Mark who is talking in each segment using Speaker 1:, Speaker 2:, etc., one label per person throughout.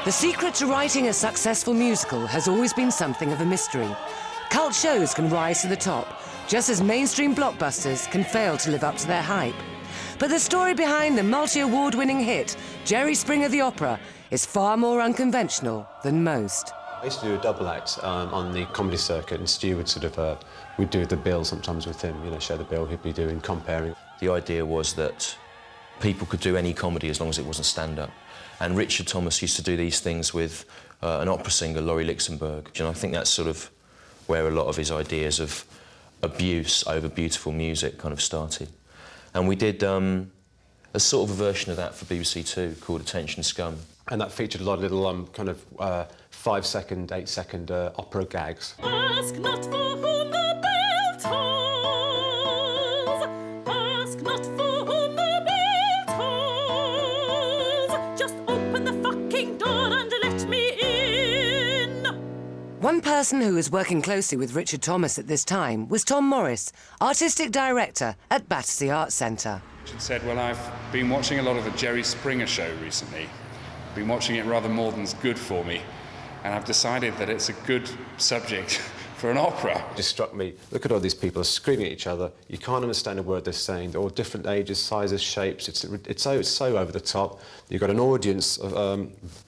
Speaker 1: The secret to writing a successful musical has always been something of a mystery. Cult shows can rise to the top, just as mainstream blockbusters can fail to live up to their hype. But the story behind the multi-award-winning hit, Jerry Springer the Opera, is far more unconventional than most.
Speaker 2: I used to do a double act on the comedy circuit, and Stu would sort of, we'd do the bill sometimes with him, you know, share the bill, he'd be doing comparing.
Speaker 3: The idea was that people could do any comedy as long as it wasn't stand-up. And Richard Thomas used to do these things with an opera singer, Laurie Luxemburg. And I think that's sort of where a lot of his ideas of abuse over beautiful music kind of started. And we did a sort of a version of that for BBC Two called Attention Scum.
Speaker 2: And that featured a lot of little kind of 5-second, 8-second opera gags.
Speaker 4: Ask not for whom the bell tolls. Ask not for whom the bell tolls. Just open the fucking door and let me in.
Speaker 1: One person who was working closely with Richard Thomas at this time was Tom Morris, artistic director at Battersea Arts Centre.
Speaker 5: Richard said, well, I've been watching a lot of the Jerry Springer Show recently. Been watching it rather more than's good for me, and I've decided that it's a good subject for an opera.
Speaker 2: It just struck me, look at all these people screaming at each other, you can't understand a word they're saying, they're all different ages, sizes, shapes, it's so over the top. You've got an audience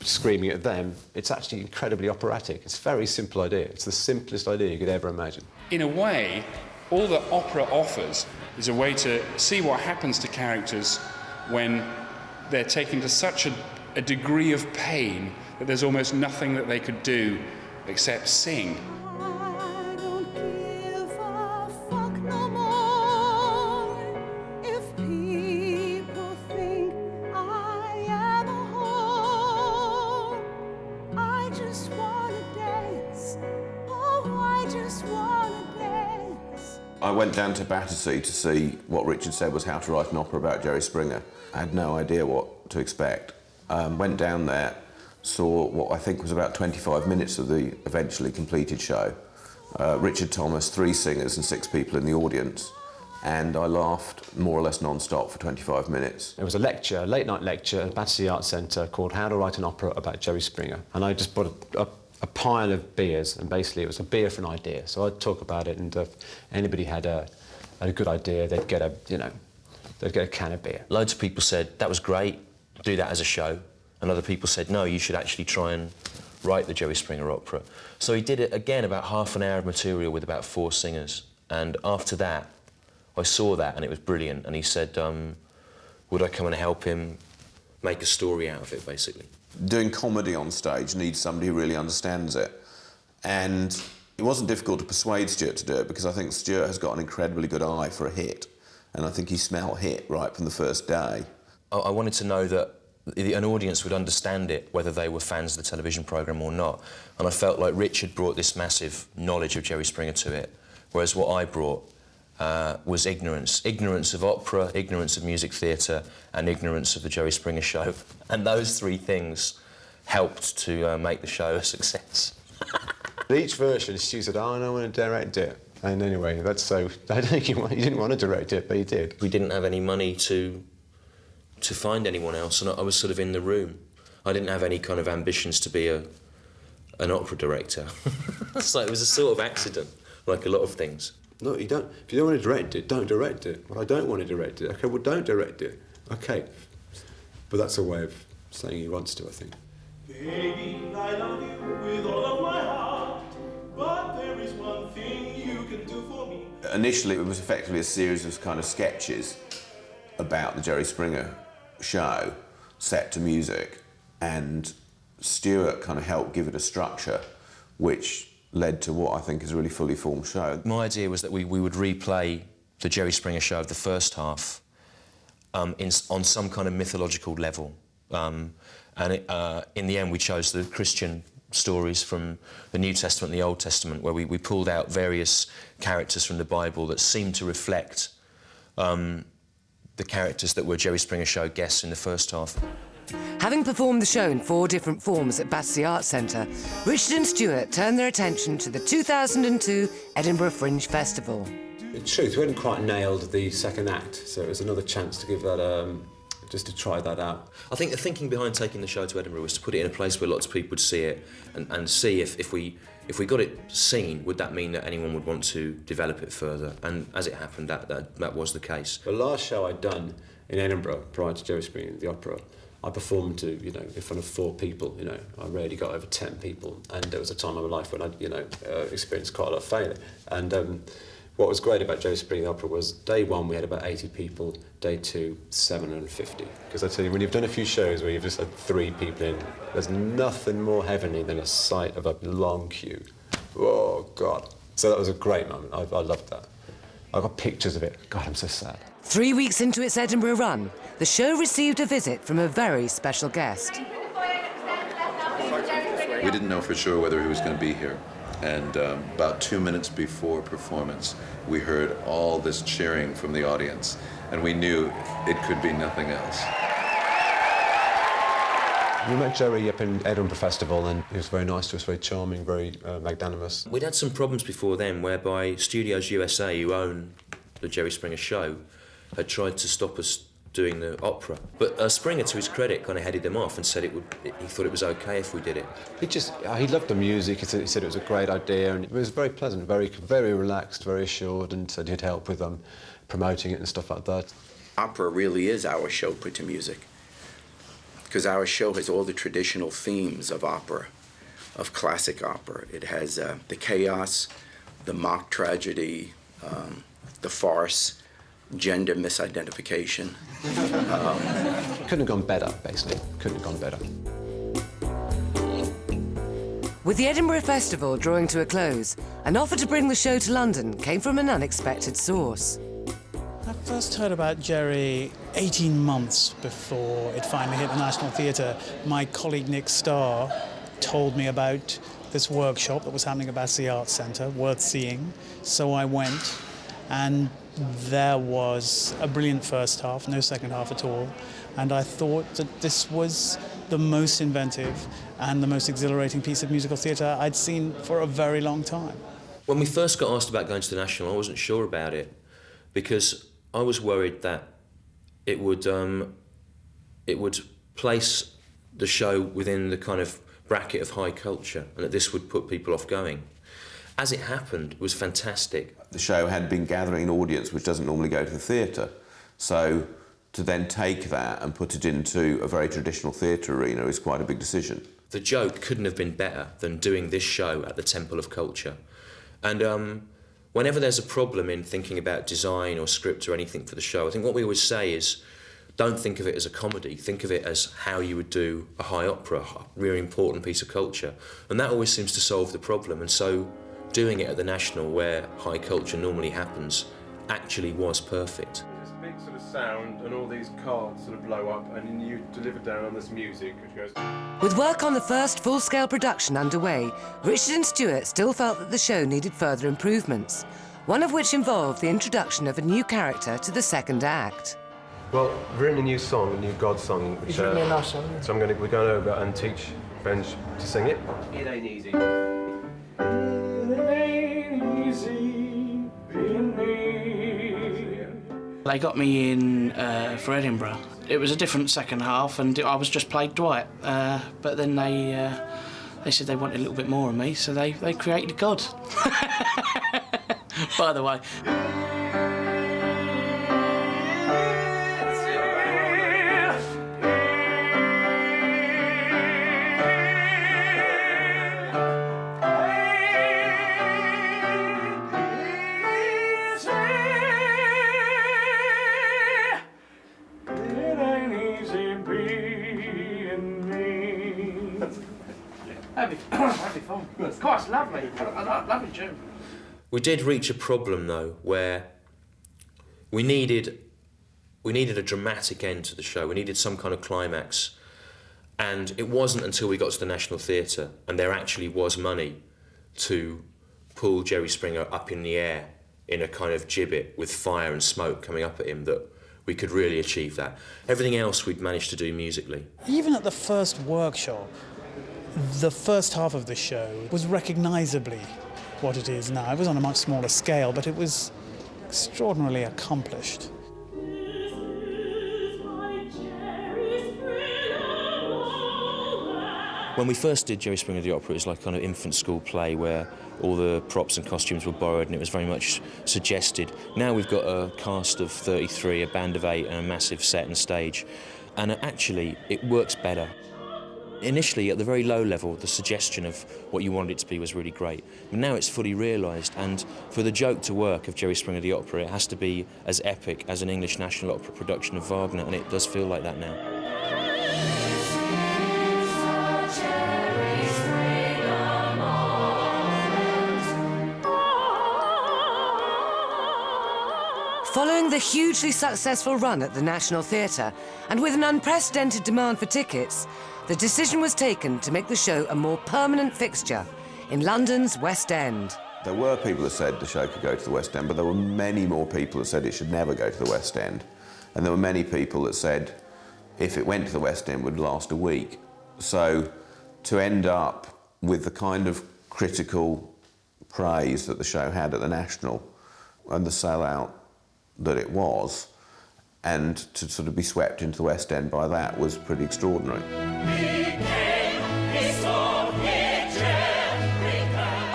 Speaker 2: screaming at them. It's actually incredibly operatic. It's a very simple idea. It's the simplest idea you could ever imagine.
Speaker 5: In a way, all that opera offers is a way to see what happens to characters when they're taken to such a degree of pain that there's almost nothing that they could do except sing.
Speaker 4: I don't give a fuck no more if people think I am a whore. I just wanna dance. Oh, I just wanna dance.
Speaker 6: I went down to Battersea to see what Richard said was how to write an opera about Jerry Springer. I had no idea what to expect. Went down there, saw what I think was about 25 minutes of the eventually completed show. Richard Thomas, 3 singers and 6 people in the audience, and I laughed more or less non-stop for 25 minutes.
Speaker 2: There was a lecture, a late-night lecture at Battersea Arts Centre called How to Write an Opera About Jerry Springer, and I just bought a pile of beers, and basically it was a beer for an idea. So I'd talk about it, and if anybody had a good idea, they'd get a can of beer.
Speaker 3: Loads of people said, that was great, do that as a show. And other people said, no, you should actually try and write the Jerry Springer opera. So he did it again, about half an hour of material with about 4 singers. And after that, I saw that and it was brilliant. And he said, would I come and help him make a story out of it, basically?
Speaker 6: Doing comedy on stage needs somebody who really understands it. And it wasn't difficult to persuade Stuart to do it because I think Stuart has got an incredibly good eye for a hit. And I think he smelled hit right from the first day.
Speaker 3: I wanted to know that an audience would understand it, whether they were fans of the television programme or not. And I felt like Richard brought this massive knowledge of Jerry Springer to it, whereas what I brought was ignorance. Ignorance of opera, ignorance of music theatre, and ignorance of the Jerry Springer Show. And those 3 things helped to make the show a success.
Speaker 2: Each version, Stu said, oh, I don't want to direct it. And anyway, that's so... I don't think he didn't want to direct it, but he did.
Speaker 3: We didn't have any money to find anyone else, and I was sort of in the room. I didn't have any kind of ambitions to be an opera director. So it was a sort of accident, like a lot of things.
Speaker 2: No, you don't. If you don't want to direct it, don't direct it. Well, I don't want to direct it. OK, well, don't direct it. OK. But that's a way of saying he wants to, I think.
Speaker 7: Baby, I love you with all of my heart, but there is one thing you can do for me.
Speaker 6: Initially, it was effectively a series of kind of sketches about the Jerry Springer Show, set to music, and Stuart kind of helped give it a structure, which led to what I think is a really fully formed show. My idea was that we would replay the Jerry Springer Show of the first half on some kind of mythological level. In the end, we chose the Christian stories from the New Testament and the Old Testament, where we pulled out various characters from the Bible that seemed to reflect the characters that were Jerry Springer Show guests in the first half.
Speaker 1: Having performed the show in 4 different forms at Battersea Arts Centre, Richard and Stuart turned their attention to the 2002 Edinburgh Fringe Festival.
Speaker 2: In truth, we hadn't quite nailed the second act, so it was another chance to give that just to try that out.
Speaker 3: I think the thinking behind taking the show to Edinburgh was to put it in a place where lots of people would see it and see if we got it seen, would that mean that anyone would want to develop it further? And as it happened, that was the case.
Speaker 2: The last show I'd done in Edinburgh, prior to Jerry Springer, the opera, I performed to, in front of 4 people, I rarely got over 10 people, and there was a time in my life when I, experienced quite a lot of failure. And what was great about Jerry Springer the opera was day 1 we had about 80 people, day 2 750. Because I tell you, when you've done a few shows where you've just had 3 people in, there's nothing more heavenly than a sight of a long queue. Oh God! So that was a great moment. I loved that. I got pictures of it. God, I'm so sad.
Speaker 1: 3 weeks into its Edinburgh run, the show received a visit from a very special guest.
Speaker 8: We didn't know for sure whether he was going to be here. And about 2 minutes before performance, we heard all this cheering from the audience, and we knew it could be nothing else.
Speaker 2: We met Jerry up in Edinburgh Festival, and he was very nice to us, very charming, very magnanimous.
Speaker 3: We'd had some problems before then whereby Studios USA, who own the Jerry Springer show, had tried to stop us doing the opera. But Springer, to his credit, kind of headed them off and said he thought it was OK if we did it.
Speaker 2: He loved the music. He said it was a great idea, and it was very pleasant, very relaxed, very assured, and said he'd help with promoting it and stuff like that.
Speaker 9: Opera really is our show put to music, because our show has all the traditional themes of opera, of classic opera. It has the chaos, the mock tragedy, the farce, gender misidentification.
Speaker 2: Couldn't have gone better, basically. Couldn't have gone better.
Speaker 1: With the Edinburgh Festival drawing to a close, an offer to bring the show to London came from an unexpected source.
Speaker 10: I first heard about Jerry 18 months before it finally hit the National Theatre. My colleague Nick Starr told me about this workshop that was happening at Battersea Arts Centre, worth seeing. So I went, and there was a brilliant first half, no second half at all. And I thought that this was the most inventive and the most exhilarating piece of musical theatre I'd seen for a very long time.
Speaker 3: When we first got asked about going to the National, I wasn't sure about it, because I was worried that it would place the show within the kind of bracket of high culture, and that this would put people off going. As it happened, it was fantastic.
Speaker 6: The show had been gathering an audience which doesn't normally go to the theatre, so to then take that and put it into a very traditional theatre arena is quite a big decision.
Speaker 3: The joke couldn't have been better than doing this show at the Temple of Culture. And whenever there's a problem in thinking about design or script or anything for the show, I think what we always say is, don't think of it as a comedy, think of it as how you would do a high opera, a really important piece of culture. And that always seems to solve the problem. And so doing it at the National, where high culture normally happens, actually was perfect.
Speaker 11: This big sort of sound and all these cards sort of blow up, and then you deliver down on this music which goes...
Speaker 1: With work on the first full-scale production underway, Richard and Stuart still felt that the show needed further improvements, one of which involved the introduction of a new character to the second act.
Speaker 11: Well, we've written a new song, a new God song. Which,
Speaker 12: He's written a nice song.
Speaker 11: So we're going over and teach Benj to sing it. It ain't easy. It ain't easy being me.
Speaker 12: They got me in for Edinburgh. It was a different second half, and I was just played Dwight. But then they said they wanted a little bit more of me, so they created God. By the way. That'd be fun. It's quite lovely. Lovely tune.
Speaker 3: We did reach a problem though, where we needed a dramatic end to the show. We needed some kind of climax, and it wasn't until we got to the National Theatre and there actually was money to pull Jerry Springer up in the air in a kind of gibbet with fire and smoke coming up at him that we could really achieve that. Everything else we'd managed to do musically.
Speaker 10: Even at the first workshop, the first half of the show was recognisably what it is now. It was on a much smaller scale, but it was extraordinarily accomplished.
Speaker 7: This is my
Speaker 3: When we first did Jerry Springer the Opera, it was like kind of infant school play where all the props and costumes were borrowed and it was very much suggested. Now we've got a cast of 33, a band of 8 and a massive set and stage. And actually, it works better. Initially, at the very low level, the suggestion of what you wanted it to be was really great. But now it's fully realised, and for the joke to work of Jerry Springer the Opera, it has to be as epic as an English National Opera production of Wagner, and it does feel like that now.
Speaker 1: Following the hugely successful run at the National Theatre, and with an unprecedented demand for tickets, the decision was taken to make the show a more permanent fixture in London's West End.
Speaker 6: There were people that said the show could go to the West End, but there were many more people that said it should never go to the West End. And there were many people that said if it went to the West End, it would last a week. So to end up with the kind of critical praise that the show had at the National and the sellout that it was, and to sort of be swept into the West End by that was pretty extraordinary.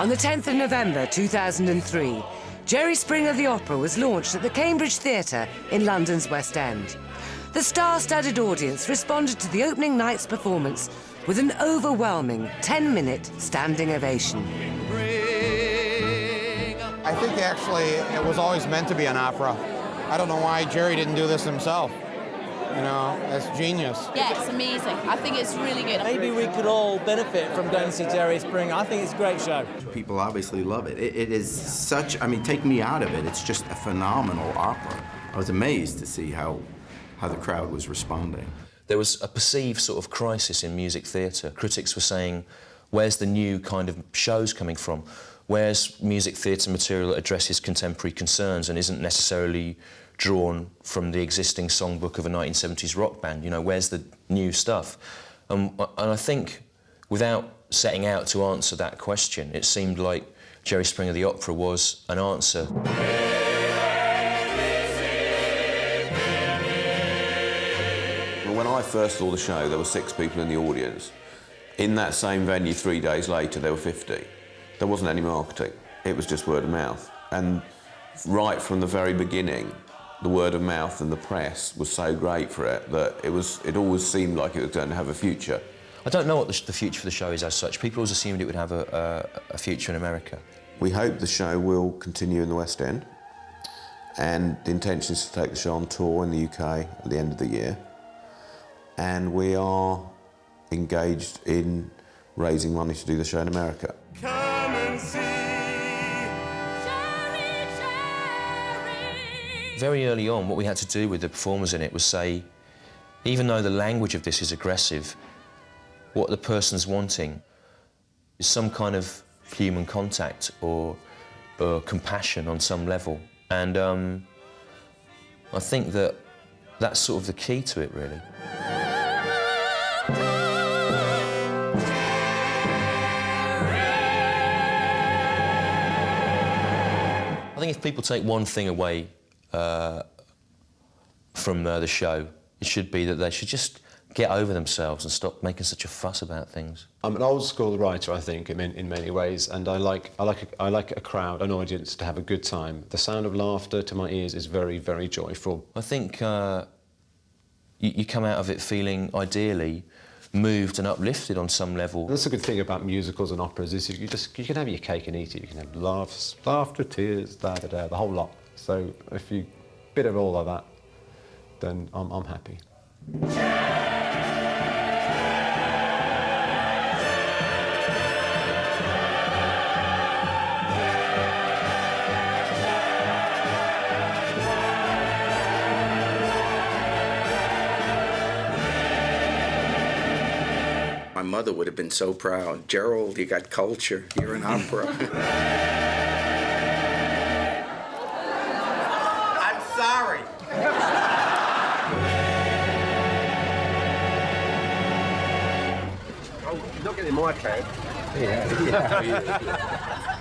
Speaker 1: On the 10th of November 2003, Jerry Springer the Opera was launched at the Cambridge Theatre in London's West End. The star-studded audience responded to the opening night's performance with an overwhelming 10-minute standing ovation.
Speaker 13: I think actually it was always meant to be an opera. I don't know why Jerry didn't do this himself. You know, that's genius.
Speaker 14: Yeah, it's amazing. I think it's really good.
Speaker 15: Maybe we could all benefit from going to see Jerry Springer. I think it's a great show.
Speaker 9: People obviously love it. It is such, I mean, take me out of it. It's just a phenomenal opera. I was amazed to see how the crowd was responding.
Speaker 3: There was a perceived sort of crisis in music theatre. Critics were saying, where's the new kind of shows coming from? Where's music theatre material that addresses contemporary concerns and isn't necessarily drawn from the existing songbook of a 1970s rock band? You know, where's the new stuff? And I think, without setting out to answer that question, it seemed like Jerry Springer the Opera was an answer.
Speaker 6: When I first saw the show, there were 6 people in the audience. In that same venue 3 days later, there were 50. There wasn't any marketing. It was just word of mouth. And right from the very beginning, the word of mouth and the press was so great for it that it always seemed like it was going to have a future.
Speaker 3: I don't know what the future for the show is as such. People always assumed it would have a future in America.
Speaker 6: We hope the show will continue in the West End, and the intention is to take the show on tour in the UK at the end of the year. And we are engaged in raising money to do the show in America.
Speaker 7: Come and see.
Speaker 3: Very early on, what we had to do with the performers in it was say, even though the language of this is aggressive, what the person's wanting is some kind of human contact or compassion on some level. And I think that's sort of the key to it, really. I think if people take one thing away from the show, it should be that they should just get over themselves and stop making such a fuss about things.
Speaker 2: I'm an old-school writer, I think, in many ways, and I like a crowd, an audience, to have a good time. The sound of laughter to my ears is very, very joyful.
Speaker 3: I think you come out of it feeling, ideally, moved and uplifted on some level.
Speaker 2: That's a good thing about musicals and operas is you can have your cake and eat it. You can have laughs, laughter, tears, the whole lot. So if you bit of all of that, then I'm happy.
Speaker 9: My mother would have been so proud. Gerald, you got culture. You're an opera. I'm sorry.
Speaker 11: Oh, not getting my can. Yeah.